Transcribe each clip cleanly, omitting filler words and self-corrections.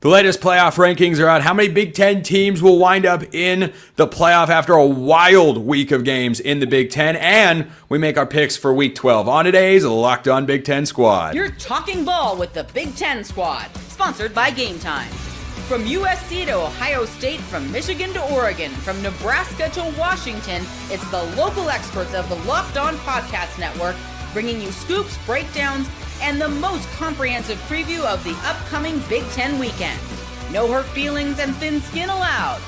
The latest playoff rankings are out. How many Big Ten teams will wind up in the playoff after a wild week of games in the Big Ten? And we make our picks for Week 12 on today's Locked On Big Ten Squad. You're talking ball with the Big Ten Squad, sponsored by Game Time. From USC to Ohio State, from Michigan to Oregon, from Nebraska to Washington, it's the local experts of the Locked On Podcast Network bringing you scoops, breakdowns, and the most comprehensive preview of the upcoming Big Ten weekend. No hurt feelings and thin skin allowed.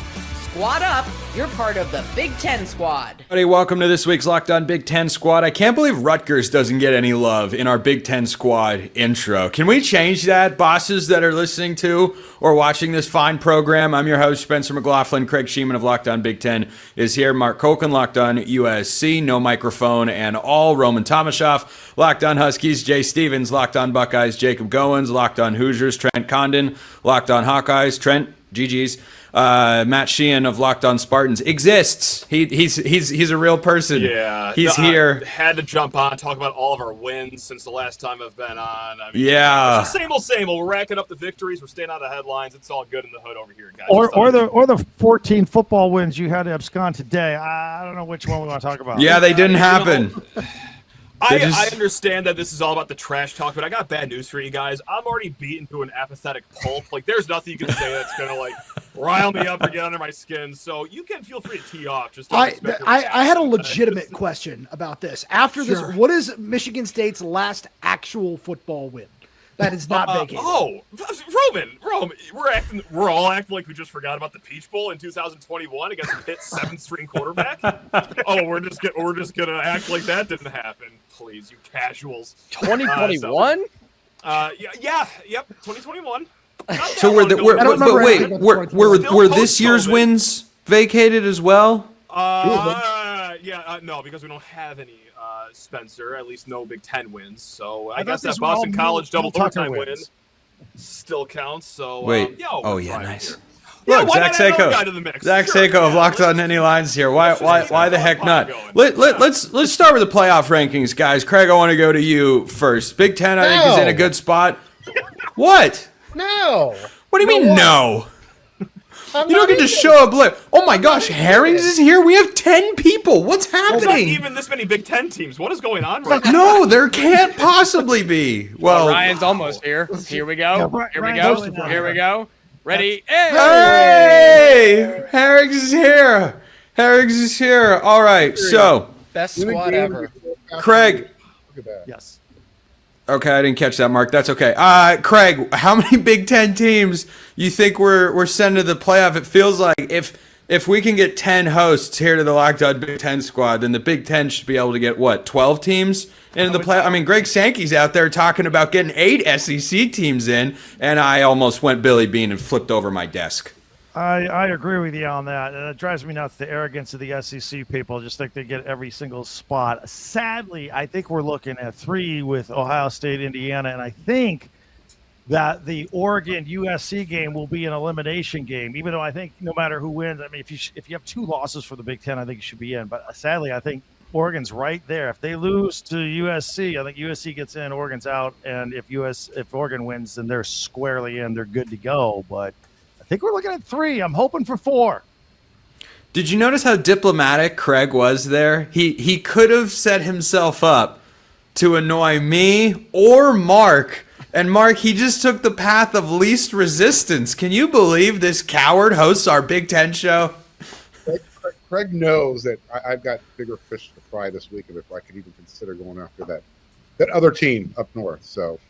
Squad up, you're part of the Big Ten Squad. Everybody, welcome to this week's Locked On Big Ten Squad. I can't believe Rutgers doesn't get any love in our Big Ten Squad intro. Can we change that, bosses that are listening to or watching this fine program? I'm your host, Spencer McLaughlin. Craig Sheeman of Locked On Big Ten is here. Mark Kochen, Locked On USC, no microphone and all. Roman Tomashoff, Locked On Huskies. Jay Stevens, Locked On Buckeyes. Jacob Goins, Locked On Hoosiers. Trent Condon, Locked On Hawkeyes. Trent, GG's. Matt Sheehan of Locked On Spartans exists. He's a real person. Yeah, he's here. I had to jump on, talk about all of our wins since the last time I've been on. I mean, yeah, it's the same old, same old. We're racking up the victories. We're staying out of the headlines. It's all good in the hood over here, guys. Or the 14 football wins you had to abscond today. I don't know which one we want to talk about. Yeah, they didn't happen. I understand that this is all about the trash talk, but I got bad news for you guys. I'm already beaten to an apathetic pulp. Like, there's nothing you can say that's going to, rile me up or get under my skin. So you can feel free to tee off. Just I had a legitimate question about this. After this, what is Michigan State's last actual football win? That is not vacated. Roman, we're all acting like we just forgot about the Peach Bowl in 2021 against Pitt's seventh-string quarterback. We're just gonna act like that didn't happen. Please, you casuals. 2021? Yep, 2021. So were this year's wins vacated as well? No, because we don't have any Spencer, at least no Big Ten wins. So I guess that Boston College double overtime win still counts. So wait, nice. Look, Zach Seiko of Locked On Any Lines here. Why the heck not? Let's start with the playoff rankings, guys. Craig, I want to go to you first. Big Ten, I think, is in a good spot. What? No. What do you mean no? You don't get to show up. Oh my gosh, Herrings is here. We have 10 people. What's happening? Not even this many Big Ten teams. What is going on right now? No, there can't possibly be. Well, Ryan's almost here. Here we go. Here we go. Ready? Hey! Herrings is here. Herrings is here. All right, so. Best squad ever. Craig. Yes. Okay, I didn't catch that, Mark. That's okay. Craig, how many Big Ten teams you think we're sending to the playoff? It feels like if we can get 10 hosts here to the Locked On Big Ten Squad, then the Big Ten should be able to get, 12 teams into the playoff? I mean, Greg Sankey's out there talking about getting 8 SEC teams in, and I almost went Billy Bean and flipped over my desk. I agree with you on that. And it drives me nuts, the arrogance of the SEC people. Just think they get every single spot. Sadly, I think we're looking at 3 with Ohio State, Indiana, and I think that the Oregon-USC game will be an elimination game, even though I think no matter who wins, I mean, if you have 2 losses for the Big Ten, I think you should be in. But sadly, I think Oregon's right there. If they lose to USC, I think USC gets in, Oregon's out. And if Oregon wins, then they're squarely in. They're good to go. But I think we're looking at 3. I'm hoping for 4. Did you notice how diplomatic Craig was there? He could have set himself up to annoy me or Mark. And Mark, he just took the path of least resistance. Can you believe this coward hosts our Big Ten show? Craig knows that I've got bigger fish to fry this week if I could even consider going after that other team up north. So,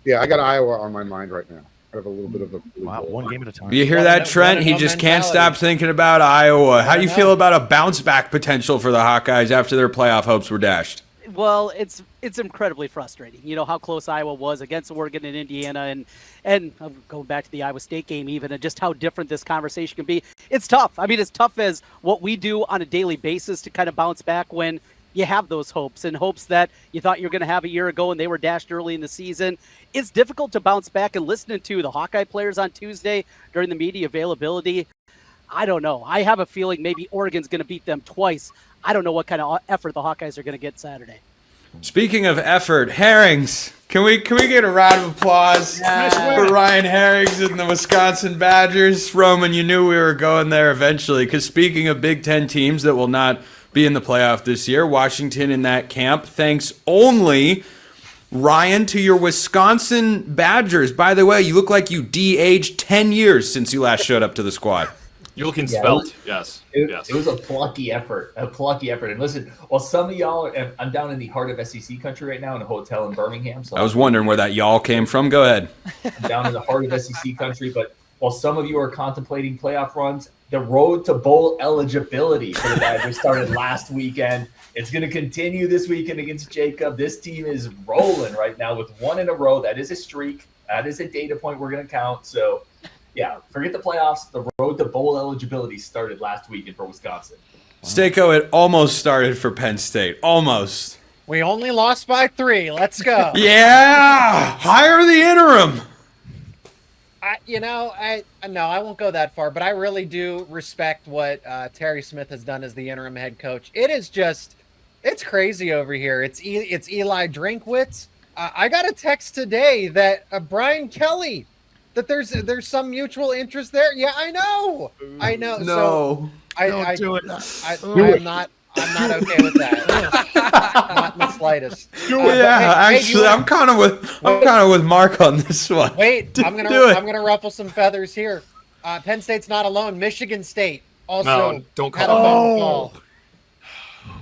yeah, I got Iowa on my mind right now. I have a little bit of a one game at a time. You hear that, Trent? He just can't stop thinking about Iowa. How do you feel about a bounce back potential for the Hawkeyes after their playoff hopes were dashed? Well, it's incredibly frustrating. You know how close Iowa was against Oregon and Indiana, and going back to the Iowa State game even, and just how different this conversation can be. It's tough. I mean, as tough as what we do on a daily basis to kind of bounce back when you have those hopes and hopes that you thought you were going to have a year ago and they were dashed early in the season. It's difficult to bounce back, and listening to the Hawkeye players on Tuesday during the media availability, I don't know. I have a feeling maybe Oregon's going to beat them twice. I don't know what kind of effort the Hawkeyes are going to get Saturday. Speaking of effort, Herrings, Can we get a round of applause for Ryan Herrings and the Wisconsin Badgers? Roman, you knew we were going there eventually. Because speaking of Big Ten teams that will not be in the playoff this year, Washington in that camp, thanks only, Ryan, to your Wisconsin Badgers. By the way, you look like you de-aged 10 years since you last showed up to the squad. You're looking svelte. Yes. It was a plucky effort. And listen, while some of y'all, I'm down in the heart of SEC country right now in a hotel in Birmingham. So I was wondering where that y'all came from. Go ahead. I'm down in the heart of SEC country. But while some of you are contemplating playoff runs, the road to bowl eligibility for the Badgers started last weekend. It's going to continue this weekend against Jacob. This team is rolling right now with one in a row. That is a streak. That is a data point we're going to count. So, yeah, forget the playoffs. The road to bowl eligibility started last weekend for Wisconsin. Staco, it almost started for Penn State. Almost. We only lost by 3. Let's go. Yeah! Hire the interim. I won't go that far, but I really do respect what Terry Smith has done as the interim head coach. It is just, it's crazy over here. It's Eli Drinkwitz. I got a text today that Brian Kelly, that there's some mutual interest there. Yeah, I know. No. So Don't do it. I'm not okay with that. Not in the slightest. I'm kind of with Mark on this one. Wait, I'm gonna ruffle some feathers here. Penn State's not alone. Michigan State also don't had call a phone call.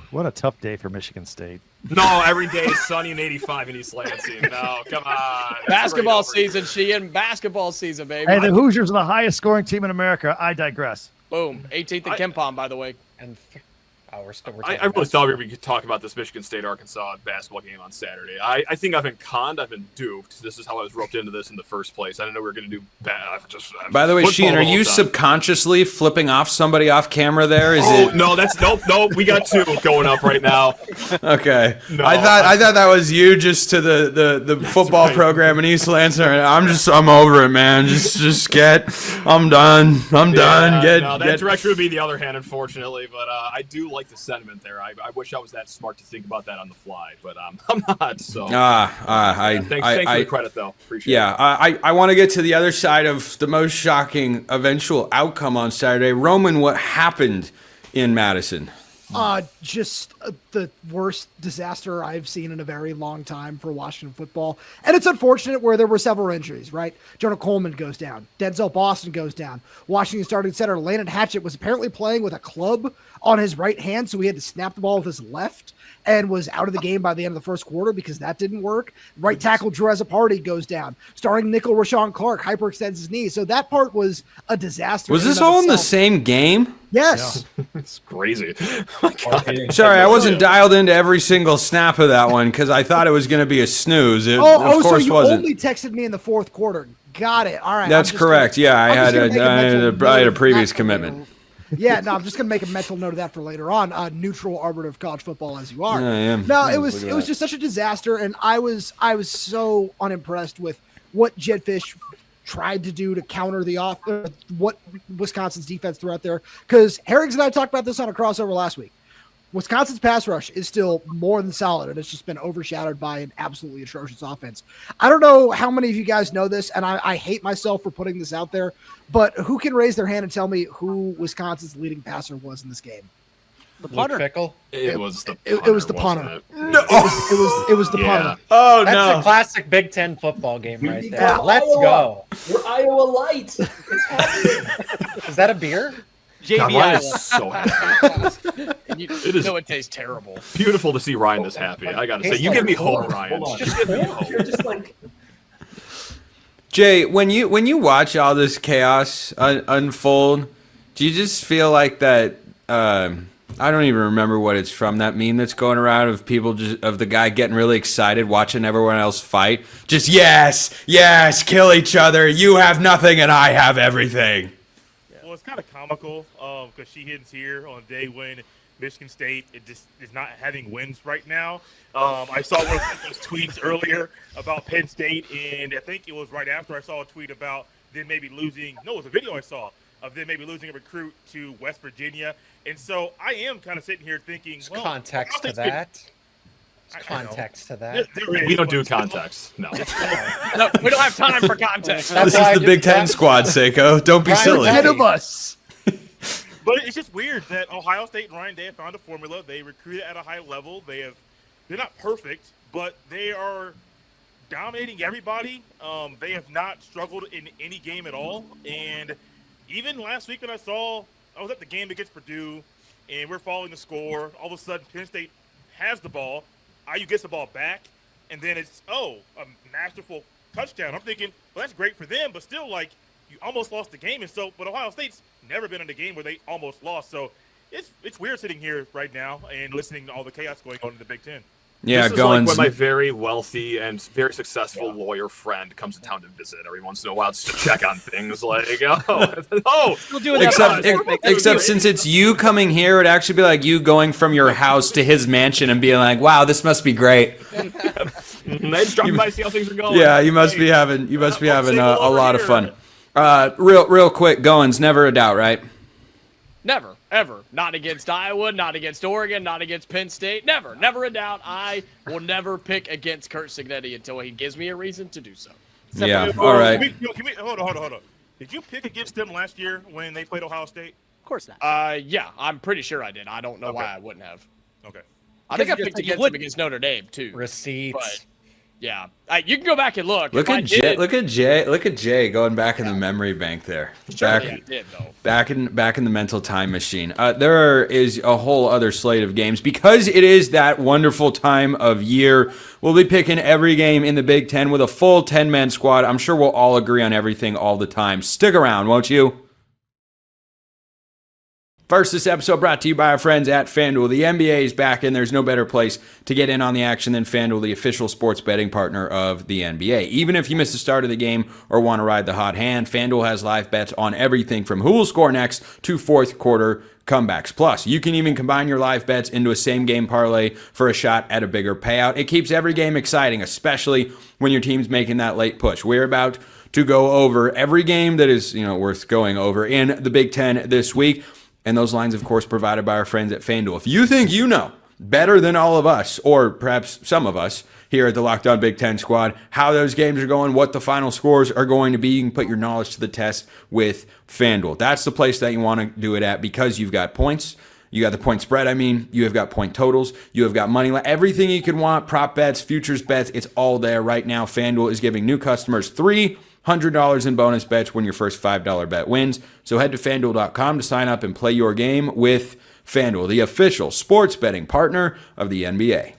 What a tough day for Michigan State. No, every day is sunny and 85 in East Lansing. No, come on. Basketball season, Sheehan. Basketball season, baby. Hey, the Hoosiers are the highest scoring team in America. I digress. Boom. 18th in Kempom, by the way. And we're I really thought we could talk about this Michigan State-Arkansas basketball game on Saturday. I think I've been conned. I've been duped. This is how I was roped into this in the first place. I didn't know we were going to do bad. By the way, Sheehan, are you subconsciously flipping off somebody off camera there? No, that's nope. We got 2 going up right now. Okay. No, I thought that was you just to the football program in East Lansing. I'm over it, man. I'm done. That direction would be the other hand, unfortunately. But I do like the sentiment there. I wish I was that smart to think about that on the fly, but I'm not. So thanks for the credit, though. Appreciate it. I want to get to the other side of the most shocking eventual outcome on Saturday. Roman, what happened in Madison? Just the worst disaster I've seen in a very long time for Washington football. And it's unfortunate where there were several injuries, right? Jonah Coleman goes down. Denzel Boston goes down. Washington starting center Landon Hatchett was apparently playing with a club on his right hand, so he had to snap the ball with his left and was out of the game by the end of the first quarter because that didn't work. Right tackle Drew Azzopardi goes down. Starting nickel Rashawn Clark hyperextends his knee. So that part was a disaster. Was this all in the same game? Yes. Yeah. It's crazy. Sorry, I wasn't dialed into every single snap of that one because I thought it was going to be a snooze. Of course so you wasn't. only texted me in the fourth quarter. Got it. All right. That's correct. I had a previous commitment. Yeah, no, I'm just gonna make a mental note of that for later on. Neutral arbiter of college football, as you are. Yeah, I am. No, it was just such a disaster, and I was so unimpressed with what Jed Fish tried to do to counter what Wisconsin's defense threw out there. Because Herrings and I talked about this on a crossover last week. Wisconsin's pass rush is still more than solid, and it's just been overshadowed by an absolutely atrocious offense. I don't know how many of you guys know this, and I hate myself for putting this out there, but who can raise their hand and tell me who Wisconsin's leading passer was in this game? The punter. It was the punter. No. It was the punter. Oh, That's a classic Big Ten football game right there. Let's go. We're Iowa Light. It's happening. Is that a beer? God, Ryan is so happy. It tastes terrible. Beautiful to see Ryan this happy. I gotta say, you give me hope, Ryan. Just give me hope. You're just like. Jay, when you watch all this chaos unfold, do you just feel like that? I don't even remember what it's from. That meme that's going around of people of the guy getting really excited watching everyone else fight. Just yes, kill each other. You have nothing and I have everything. Well, it's kind of comical because she hits here on a day when Michigan State just is not having wins right now. I saw one of those tweets earlier about Penn State, and I think it was right after I saw a tweet about them maybe losing. No, it was a video I saw of them maybe losing a recruit to West Virginia. And so I am kind of sitting here thinking, context to that. Context to that. We don't do context. No. No, we don't have time for context. This is the Big Ten squad, Seiko. Don't be silly. Ahead of us. But it's just weird that Ohio State and Ryan Day have found a formula. They recruited at a high level. They're not perfect, but they are dominating everybody. They have not struggled in any game at all. And even last week when I was at the game against Purdue, and we're following the score. All of a sudden, Penn State has the ball. IU gets the ball back, and then it's, a masterful touchdown. I'm thinking, well, that's great for them, but still, like, you almost lost the game. And so, but Ohio State's never been in a game where they almost lost. So it's weird sitting here right now and listening to all the chaos going on in the Big Ten. Yeah, this is like when my very wealthy and very successful lawyer friend comes to town to visit every once in a while just to check on things. Like, We'll do it except since it's you coming here, it would actually be like you going from your house to his mansion and being like, "Wow, this must be great." They just drop by, see how things are going. Yeah, you must be having a lot of fun. Real quick, Goins, never a doubt, right? Never, ever. Not against Iowa, not against Oregon, not against Penn State. Never a doubt. I will never pick against Kurt Cignetti until he gives me a reason to do so. Yeah, all right. Hold on. Did you pick against them last year when they played Ohio State? Of course not. Yeah, I'm pretty sure I did. I don't know why I wouldn't have. Okay. I think I picked against them against Notre Dame, too. Receipts. But, yeah. You can go back and look. Look at Jay going back in the memory bank there. Back in the mental time machine. There is a whole other slate of games because it is that wonderful time of year. We'll be picking every game in the Big Ten with a full 10-man squad. I'm sure we'll all agree on everything all the time. Stick around, won't you? First, this episode brought to you by our friends at FanDuel. The NBA is back, and there's no better place to get in on the action than FanDuel, the official sports betting partner of the NBA. Even if you miss the start of the game or want to ride the hot hand, FanDuel has live bets on everything from who will score next to fourth quarter comebacks. Plus, you can even combine your live bets into a same-game parlay for a shot at a bigger payout. It keeps every game exciting, especially when your team's making that late push. We're about to go over every game that is worth going over in the Big Ten this week. And those lines, of course, provided by our friends at FanDuel. If you think you know better than all of us, or perhaps some of us here at the Locked On Big Ten Squad, how those games are going, what the final scores are going to be, you can put your knowledge to the test with FanDuel. That's the place that you want to do it at because you've got points. You got the point spread, you have got point totals, you have got money line, everything you could want, prop bets, futures bets, it's all there right now. FanDuel is giving new customers $300 in bonus bets when your first $5 bet wins. So head to FanDuel.com to sign up and play your game with FanDuel, the official sports betting partner of the NBA.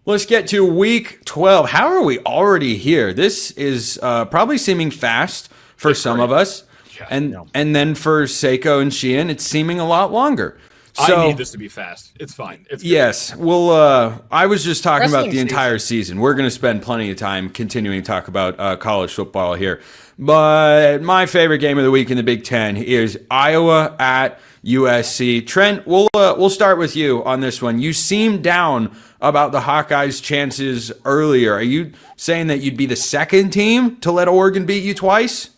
Let's get to week 12. How are we already here? This is probably seeming fast for some of us. And then for Seiko and Sheehan, it's seeming a lot longer. So, I need this to be fast. It's fine. It's good. Yes. Well, I was just talking about the entire season. We're going to spend plenty of time continuing to talk about college football here. But my favorite game of the week in the Big Ten is Iowa at USC. Trent, we'll start with you on this one. You seemed down about the Hawkeyes' chances earlier. Are you saying that you'd be the second team to let Oregon beat you twice?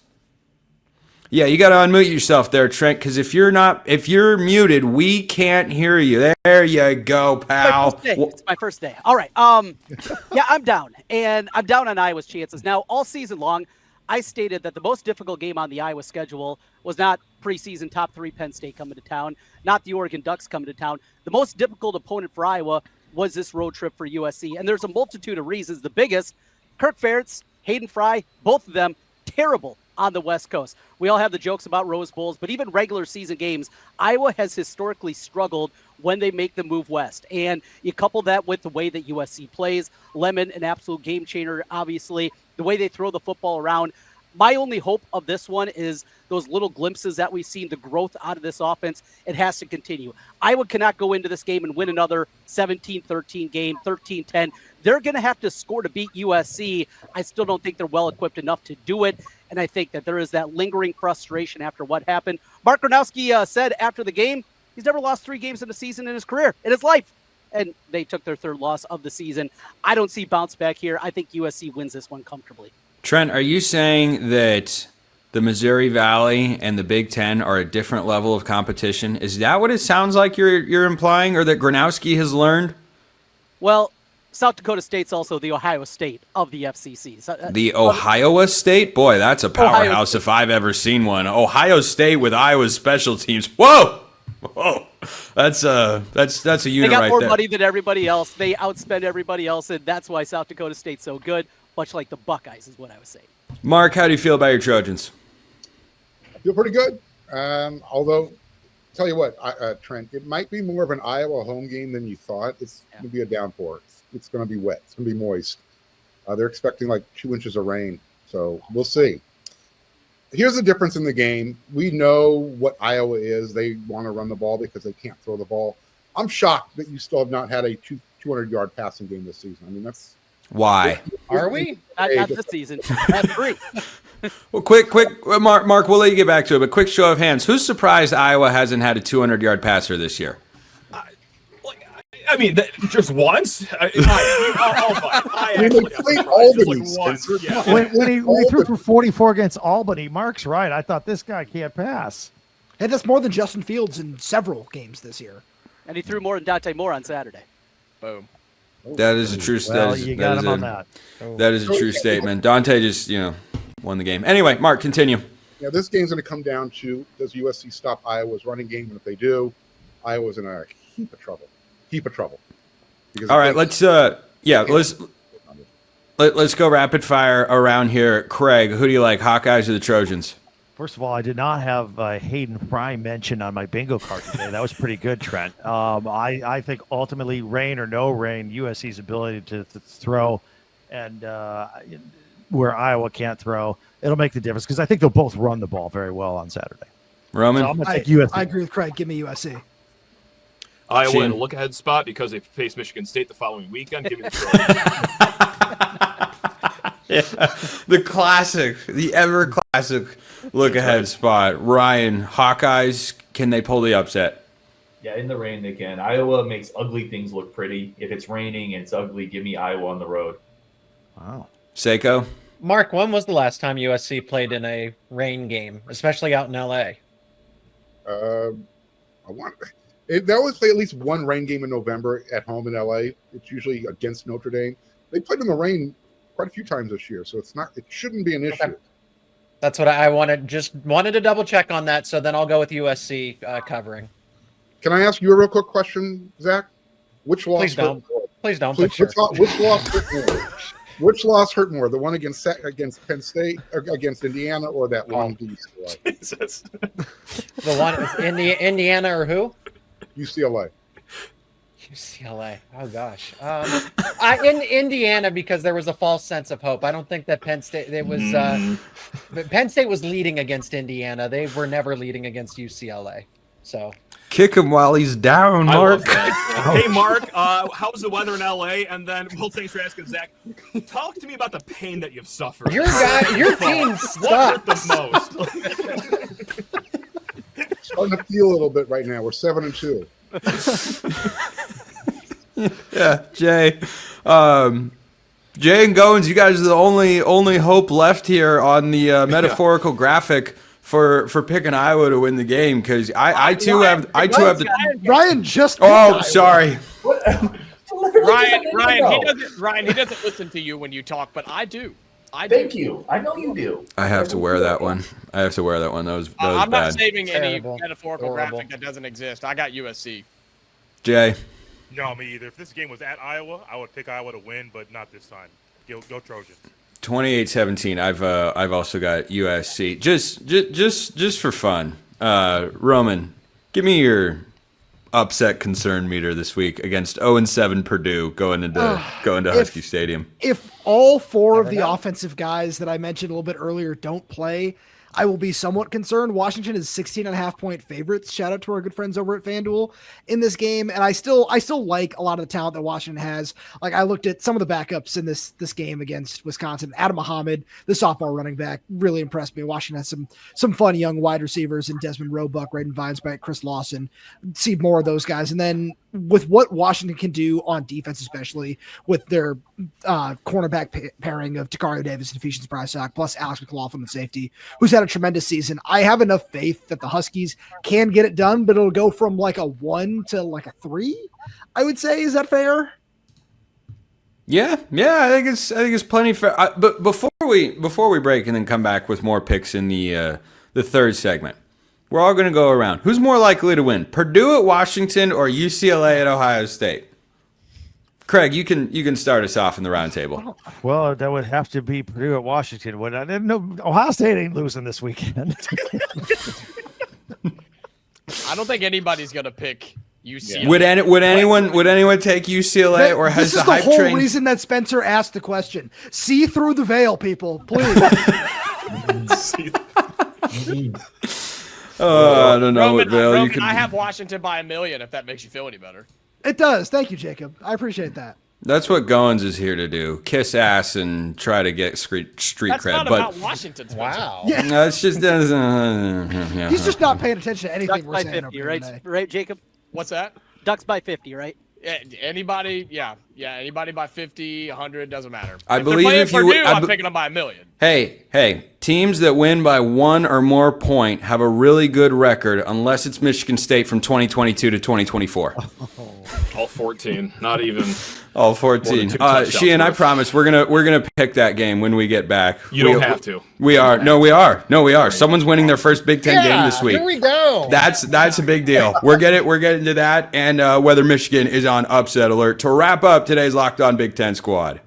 Yeah, you got to unmute yourself there, Trent, because if you're muted, we can't hear you. There you go, pal. It's my first day. All right. Yeah, I'm down, and I'm down on Iowa's chances. Now, all season long, I stated that the most difficult game on the Iowa schedule was not preseason top 3 Penn State coming to town, not the Oregon Ducks coming to town. The most difficult opponent for Iowa was this road trip for USC, and there's a multitude of reasons. The biggest, Kirk Ferentz, Hayden Fry, both of them terrible on the West Coast. We all have the jokes about Rose Bowls, but even regular season games, Iowa has historically struggled when they make the move west. And you couple that with the way that USC plays, Lemon, an absolute game changer, obviously, the way they throw the football around. My only hope of this one is those little glimpses that we've seen, the growth out of this offense. It has to continue. Iowa cannot go into this game and win another 17-13 game, 13-10. They're going to have to score to beat USC. I still don't think they're well-equipped enough to do it, and I think that there is that lingering frustration after what happened. Mark Gronowski said after the game, he's never lost 3 games in a season in his career, in his life, and they took their 3rd loss of the season. I don't see bounce back here. I think USC wins this one comfortably. Trent, are you saying that the Missouri Valley and the Big Ten are a different level of competition? Is that what it sounds like you're implying, or that Gronowski has learned? Well, South Dakota State's also the Ohio State of the FCC. So, The Ohio State? Boy, that's a powerhouse if I've ever seen one. Ohio State with Iowa's special teams. Whoa! That's a unit they got right more there. money than everybody else. They outspend everybody else, and that's why South Dakota State's so good, much like the Buckeyes is what I was saying. Mark, how do you feel about your Trojans? I feel pretty good. Although, tell you what, Trent, it might be more of an Iowa home game than you thought. It's going to be a downpour. It's going to be wet. It's going to be moist. They're expecting like 2 inches of rain. So we'll see. Here's the difference in the game. We know what Iowa is. They want to run the ball because they can't throw the ball. I'm shocked that you still have not had a 200-yard passing game this season. I mean, that's why. Are we? Not this season. Not 3. Well, quick, Mark, we'll let you get back to it, but quick show of hands. Who's surprised Iowa hasn't had a 200-yard passer this year? I mean, just once. I mean, they played Albany. When he threw for 44 against Albany, Mark's right. I thought this guy can't pass. And that's more than Justin Fields in several games this year. And he threw more than Dante Moore on Saturday. Boom. That is a true statement. Well, you got him on that. That is a true statement. Dante just, won the game. Anyway, Mark, continue. Yeah, this game's going to come down to, does USC stop Iowa's running game? And if they do, Iowa's in a heap of trouble. Because all right, let's go rapid fire around here. Craig, who do you like, Hawkeyes or the Trojans? First of all, I did not have Hayden Fry mentioned on my bingo card today. That was pretty good, Trent. I think ultimately, rain or no rain, USC's ability to throw and where Iowa can't throw, it'll make the difference because I think they'll both run the ball very well on Saturday. Roman? So I'm going to take USC. I agree with Craig. Give me USC. Iowa in a look-ahead spot because they face Michigan State the following weekend. Give me the Trojans. The classic, the ever-classic look-ahead spot. Ryan, Hawkeyes, can they pull the upset? Yeah, in the rain they can. Iowa makes ugly things look pretty. If it's raining and it's ugly, give me Iowa on the road. Wow. Seiko? Mark, when was the last time USC played in a rain game, especially out in LA? They always play at least one rain game in November at home in LA. It's usually against Notre Dame. They played in the rain quite a few times this year, so it shouldn't be an issue. Okay. That's what I wanted. Just wanted to double check on that. So then I'll go with USC covering. Can I ask you a real quick question, Zach? Which loss? Please don't. Please don't. Which loss hurt more? Which loss hurt more? The one against Penn State, or against Indiana, or that one against UCLA? Jesus. The one Indiana or who? UCLA. UCLA. Oh gosh. In Indiana because there was a false sense of hope. I don't think that Penn State. But Penn State was leading against Indiana. They were never leading against UCLA. So. Kick him while he's down, Mark. Hey, Mark, how's the weather in LA? And then, well, thanks for asking, Zach. Talk to me about the pain that you've suffered. Your team sucks. What hurt the most? Starting to feel a little bit right now. We're 7-2. Yeah, Jay. Jay and Goins, you guys are the only hope left here on the metaphorical graphic for picking Iowa to win the game, because I too have the Ryan just. Oh, sorry. Ryan, he doesn't listen to you when you talk, but I do. Thank you. I know you do. I have to wear that one. That was I'm bad. not saving any Terrible. metaphorical Horrible. graphic that doesn't exist. I got USC. Jay. No, me either. If this game was at Iowa, I would pick Iowa to win, but not this time. Go Trojans. 28-17. I've also got USC. Just for fun. Roman, give me your upset concern meter this week against 0-7 Purdue going into Husky Stadium. If all four of the offensive guys that I mentioned a little bit earlier don't play, I will be somewhat concerned. Washington is 16.5-point favorites. Shout out to our good friends over at FanDuel in this game. And I still like a lot of the talent that Washington has. Like, I looked at some of the backups in this game against Wisconsin. Adam Muhammad, the sophomore running back, really impressed me. Washington has some fun young wide receivers in Desmond Roebuck, Raiden Vinesbank, Chris Lawson. See more of those guys. And then with what Washington can do on defense, especially with their cornerback pairing of Takario Davis and Ephesians Brysock, plus Alex McLaughlin at safety, who's had a tremendous season. I have enough faith that the Huskies can get it done, but it'll go from like a 1 to like a 3, I would say. Is that fair? Yeah, I think it's plenty fair. But before we break and then come back with more picks in the third segment, we're all going to go around. Who's more likely to win, Purdue at Washington or UCLA at Ohio State? Craig, you can start us off in the roundtable. Well, that would have to be Purdue at Washington. I didn't know Ohio State ain't losing this weekend. I don't think anybody's gonna pick UCLA. Yeah. Would anyone take UCLA, or has this is the hype whole train? reason that Spencer asked the question? See through the veil, people, please. I don't know what veil you could. I have Washington by 1 million. If that makes you feel any better. It does. Thank you, Jacob. I appreciate that. That's what Goins is here to do: kiss ass and try to get street cred. That's not but about Washington. Spencer. Wow. Yeah. no, it's just He's just not paying attention to anything Ducks we're by saying 50, over right? today. Right, Jacob? What's that? Ducks by 50, right? Anybody? Yeah. Anybody by 50, 100 doesn't matter. I If believe they're if playing you- Purdue, I I'm be- picking them by 1 million. Hey, teams that win by 1 or more point have a really good record, unless it's Michigan State from 2022 to 2024. All 14, not even. All More 14. than 2 touchdowns Sheehan, I worth. promise we're gonna pick that game when we get back. You don't have to. We are. No, we are. Someone's winning their first Big Ten game this week. Here we go. That's a big deal. We're getting to that, and whether Michigan is on upset alert. To wrap up today's Locked On Big Ten Squad,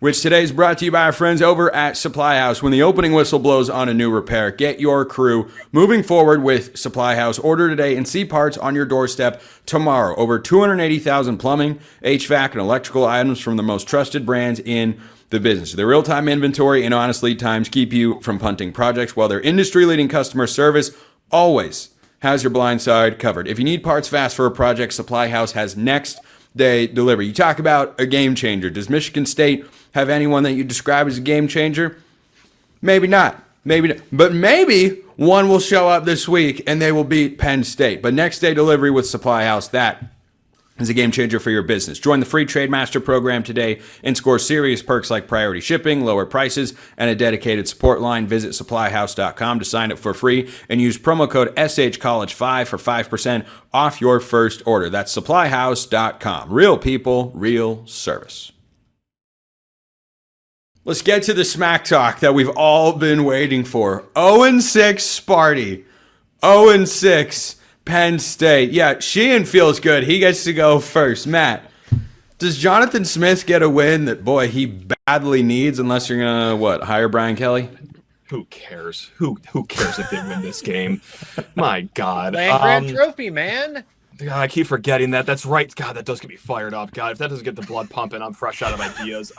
which today is brought to you by our friends over at Supply House. When the opening whistle blows on a new repair, get your crew moving forward with Supply House. Order today and see parts on your doorstep tomorrow. Over 280,000 plumbing, HVAC, and electrical items from the most trusted brands in the business. Their real-time inventory and honest lead times keep you from punting projects, while their industry-leading customer service always has your blind side covered. If you need parts fast for a project, Supply House has next day delivery. You talk about a game changer. Does Michigan State have anyone that you describe as a game changer? Maybe not. But maybe one will show up this week and they will beat Penn State. But next day delivery with Supply House, that is a game changer for your business. Join the free Trademaster program today and score serious perks like priority shipping, lower prices, and a dedicated support line. Visit supplyhouse.com to sign up for free and use promo code SHCollege5 for 5% off your first order. That's supplyhouse.com. Real people, real service. Let's get to the smack talk that we've all been waiting for. 0-6 Sparty. 0-6 Penn State. Yeah, Sheehan feels good. He gets to go first. Matt, does Jonathan Smith get a win that, boy, he badly needs, unless you're going to, hire Brian Kelly? Who cares? Who cares if they win this game? My God. Land Grant Trophy, man. God, I keep forgetting that. That's right. God, that does get me fired up. God, if that doesn't get the blood pumping, I'm fresh out of ideas.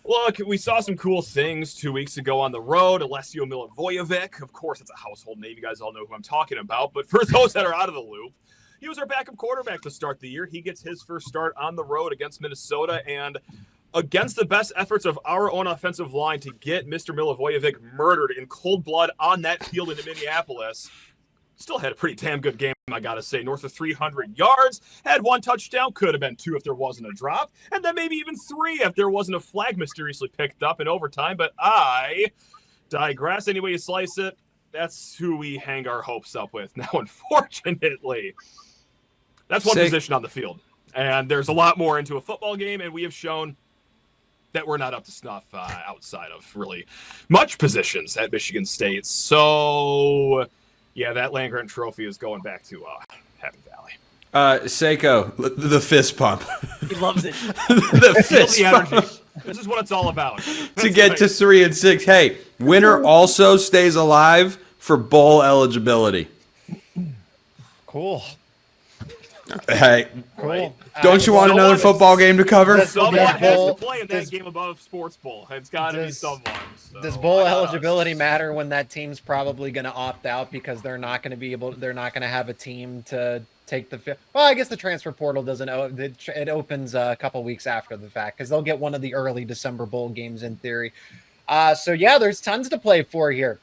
Look, we saw some cool things 2 weeks ago on the road. Alessio Milivojevic, of course, it's a household name. You guys all know who I'm talking about. But for those that are out of the loop, he was our backup quarterback to start the year. He gets his first start on the road against Minnesota, and against the best efforts of our own offensive line to get Mr. Milivojevic murdered in cold blood on that field in Minneapolis. Still had a pretty damn good game, I gotta say. North of 300 yards, had 1 touchdown, could have been 2 if there wasn't a drop, and then maybe even 3 if there wasn't a flag mysteriously picked up in overtime. But I digress. Any way you slice it, that's who we hang our hopes up with. Now, unfortunately, that's one position on the field, and there's a lot more into a football game, and we have shown that we're not up to snuff outside of really much positions at Michigan State. So yeah, that Land-Grant Trophy is going back to Happy Valley. Seiko, the fist pump. He loves it. The fist pump. Energy. This is what it's all about. To get to 3-6. Hey, winner also stays alive for bowl eligibility. Cool. Hey, Cool. don't you want another football game to cover? Someone has to bowl- play in that game above Sports Bowl. It's got to be Does- someone. So Does bowl why not us? eligibility matter when that team's probably going to opt out because they're not going to be able? They're not going to have a team to take the. Well, I guess the transfer portal doesn't. It opens a couple weeks after the fact because they'll get one of the early December bowl games in theory. So yeah, there's tons to play for here.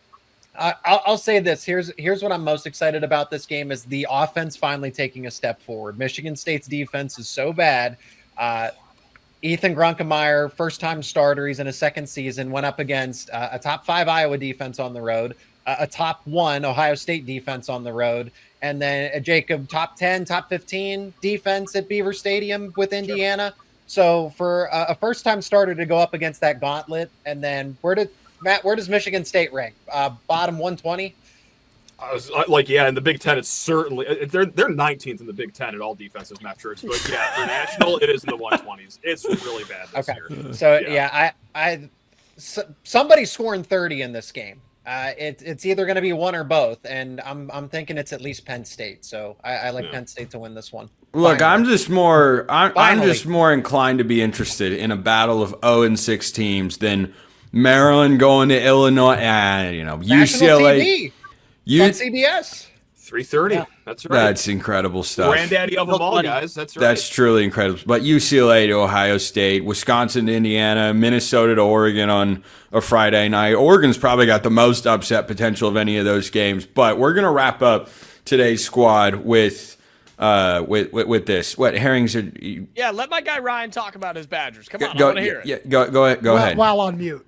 I'll say this. Here's what I'm most excited about this game is the offense finally taking a step forward. Michigan State's defense is so bad. Ethan Grunkemeyer, first-time starter. He's in his second season, went up against a top 5 Iowa defense on the road, a top 1 Ohio State defense on the road, and then a Jacob top 10, top 15 defense at Beaver Stadium with Indiana. So for a first-time starter to go up against that gauntlet, and then where does Michigan State rank? Bottom 120? I was like, yeah, in the Big Ten, it's certainly they're 19th in the Big Ten at all defensive metrics. But yeah, for national, it is in the 120s. It's really bad this year. So somebody's scoring 30 in this game. It's either going to be one or both, and I'm thinking it's at least Penn State. So I like Penn State to win this one. Look, finally. I'm just more inclined to be interested in a battle of 0-6 teams than Maryland going to Illinois and UCLA. On CBS. 3:30. Yeah. That's right. That's incredible stuff. Granddaddy of them all, guys. That's right. That's truly incredible. But UCLA to Ohio State, Wisconsin to Indiana, Minnesota to Oregon on a Friday night. Oregon's probably got the most upset potential of any of those games. But we're gonna wrap up today's squad with this. What Herrings are? Yeah, let my guy Ryan talk about his Badgers. Come on, I want to hear it. Yeah, go ahead. While on mute.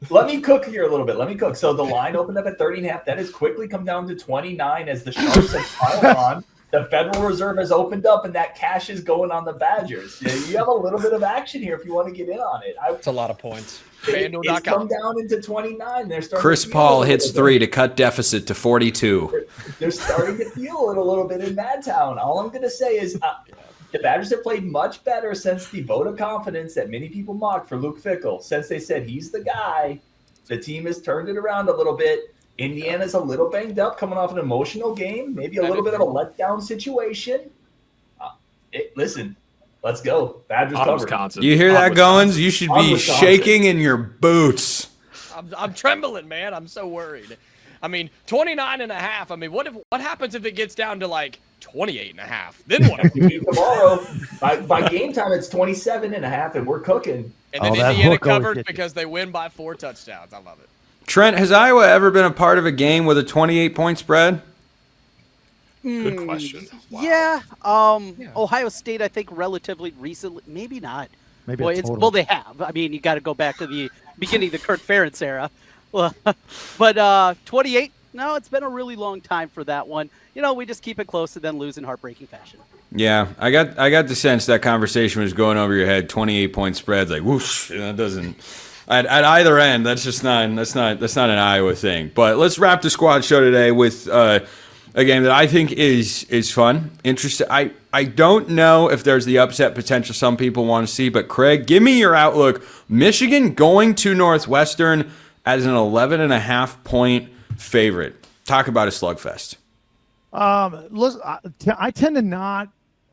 Let me cook here a little bit. Let me cook. So the line opened up at 30.5. That has quickly come down to 29 as the Sharks have piled on. The Federal Reserve has opened up, and that cash is going on the Badgers. Yeah, you have a little bit of action here if you want to get in on it. It's a lot of points. It's come down into 29. They're starting. Chris Paul hits 3 to cut deficit to 42. They're starting to feel it a little bit in Madtown. All I'm going to say is the Badgers have played much better since the vote of confidence that many people mocked for Luke Fickell. Since they said he's the guy, the team has turned it around a little bit. Indiana's a little banged up, coming off an emotional game, maybe a little bit of a letdown situation. Listen, let's go. Badgers covered. Wisconsin. You hear that, Goins? You should be shaking in your boots. I'm trembling, man. I'm so worried. I mean, 29.5. I mean, what happens if it gets down to like 28.5? Then what? Tomorrow, by game time, it's 27.5, and we're cooking. And then Indiana covered because they win by 4 touchdowns. I love it. Trent, has Iowa ever been a part of a game with a 28-point spread? Good question. Wow. Yeah. Ohio State, I think, relatively recently. Maybe not. Maybe well, they have. I mean, you got to go back to the beginning of the Kurt Ferentz era. But 28, no, it's been a really long time for that one. We just keep it close and then lose in heartbreaking fashion. Yeah, I got the sense that conversation was going over your head. 28-point spreads, like whoosh. That doesn't. At either end, that's not an Iowa thing. But let's wrap the squad show today with a game that I think is fun, interesting. I don't know if there's the upset potential some people want to see, but Craig, give me your outlook. Michigan going to Northwestern as an 11.5-point favorite. Talk about a slugfest. Listen, I tend to not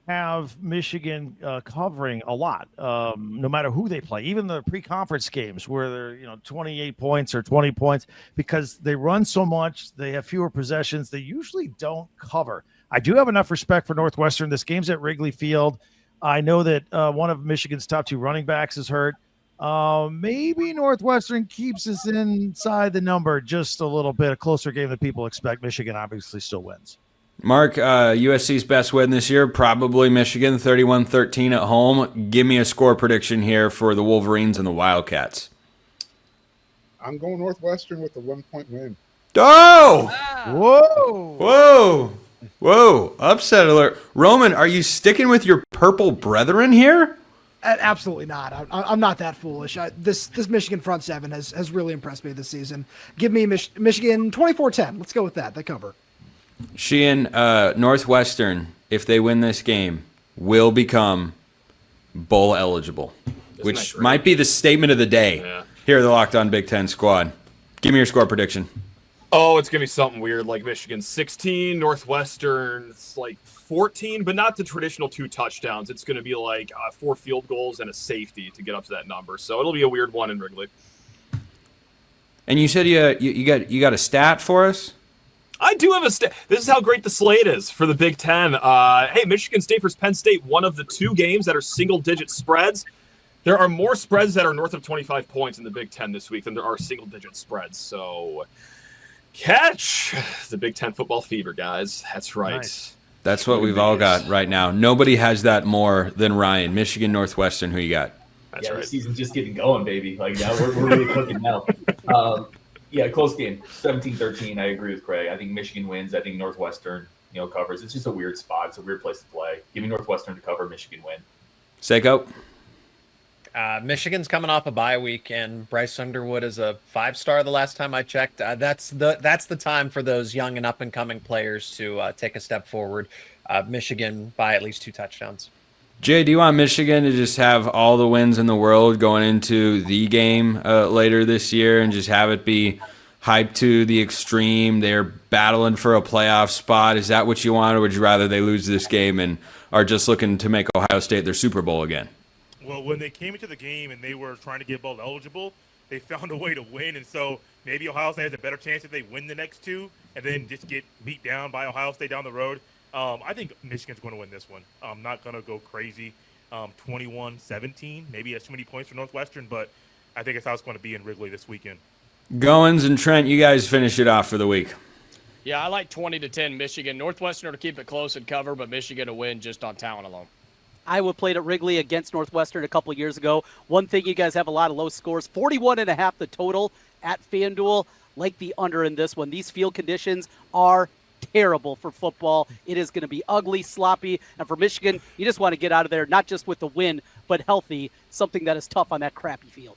have Michigan covering a lot, no matter who they play, even the pre-conference games where they're 28 points or 20 points, because they run so much, they have fewer possessions, they usually don't cover. I do have enough respect for Northwestern. This game's at Wrigley Field. I know that one of Michigan's top 2 running backs is hurt. Maybe Northwestern keeps us inside the number just a little bit, a closer game than people expect. Michigan obviously still wins. Mark, USC's best win this year, probably Michigan, 31-13 at home. Give me a score prediction here for the Wolverines and the Wildcats. I'm going Northwestern with the 1-point win. Oh! Whoa! Whoa! Upset alert. Roman, are you sticking with your purple brethren here? Absolutely not. I'm not that foolish. This Michigan front seven has really impressed me this season. Give me Michigan 24-10. Let's go with that. They cover. Sheehan, Northwestern, if they win this game, will become bowl eligible, which might be the statement of the day here at the Locked On Big Ten squad. Give me your score prediction. Oh, it's going to be something weird, like Michigan 16, Northwestern like 14, but not the traditional 2 touchdowns. It's going to be like 4 field goals and a safety to get up to that number. So it'll be a weird one in Wrigley. And you said you got a stat for us? I do have a stat. This is how great the slate is for the Big Ten. Hey, Michigan State versus Penn State, one of the 2 games that are single-digit spreads. There are more spreads that are north of 25 points in the Big Ten this week than there are single-digit spreads. So Catch the Big Ten football fever, guys. That's right. Nice. That's what we've all got right now. Nobody has that more than Ryan. Michigan, Northwestern, who you got? That's yeah, right. the season's just getting going, baby. Like, now we're really cooking now. Yeah, close game, 17-13. I agree with Craig. I think Michigan wins. I think Northwestern, covers. It's just a weird spot. It's a weird place to play. Give me Northwestern to cover. Michigan win. Seiko? Michigan's coming off a bye week, and Bryce Underwood is a 5-star the last time I checked. That's the time for those young and up-and-coming players to take a step forward. Michigan by at least 2 touchdowns. Jay, do you want Michigan to just have all the wins in the world going into the game later this year and just have it be hyped to the extreme? They're battling for a playoff spot. Is that what you want, or would you rather they lose this game and are just looking to make Ohio State their Super Bowl again? Well, when they came into the game and they were trying to get bowl eligible, they found a way to win. And so maybe Ohio State has a better chance if they win the next 2 and then just get beat down by Ohio State down the road. I think Michigan's going to win this one. I'm not going to go crazy. 21-17. Maybe that's too many points for Northwestern, but I think that's how it's going to be in Wrigley this weekend. Goins and Trent, you guys finish it off for the week. Yeah, I like 20-10 Michigan. Northwestern to keep it close and cover, but Michigan to win just on talent alone. Iowa played at Wrigley against Northwestern a couple years ago. One thing, you guys have a lot of low scores. 41.5 the total at FanDuel. Like the under in this one. These field conditions are terrible for football. It is going to be ugly, sloppy. And for Michigan, you just want to get out of there, not just with the win, but healthy, something that is tough on that crappy field.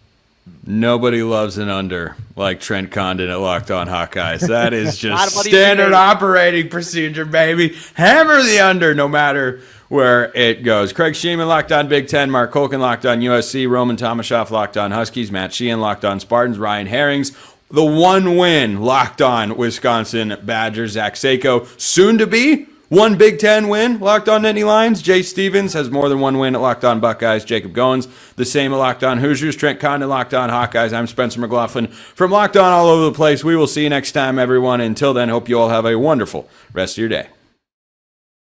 Nobody loves an under like Trent Condon at Locked On Hawkeyes. That is just money standard made. operating procedure, baby. Hammer the under no matter where it goes. Craig Sheeman, Locked On Big Ten. Mark Colkin, Locked On USC. Roman Tomashoff, Locked On Huskies. Matt Sheehan, Locked On Spartans. Ryan Herrings, the one win, Locked On Wisconsin Badgers. Zach Seiko, soon to be one Big Ten win, Locked On Nittany Lions. Jay Stevens has more than one win at Locked On Buckeyes. Jacob Goins, the same at Locked On Hoosiers. Trent Condon, Locked On Hawkeyes. I'm Spencer McLaughlin from Locked On all over the place. We will see you next time, everyone. Until then, hope you all have a wonderful rest of your day.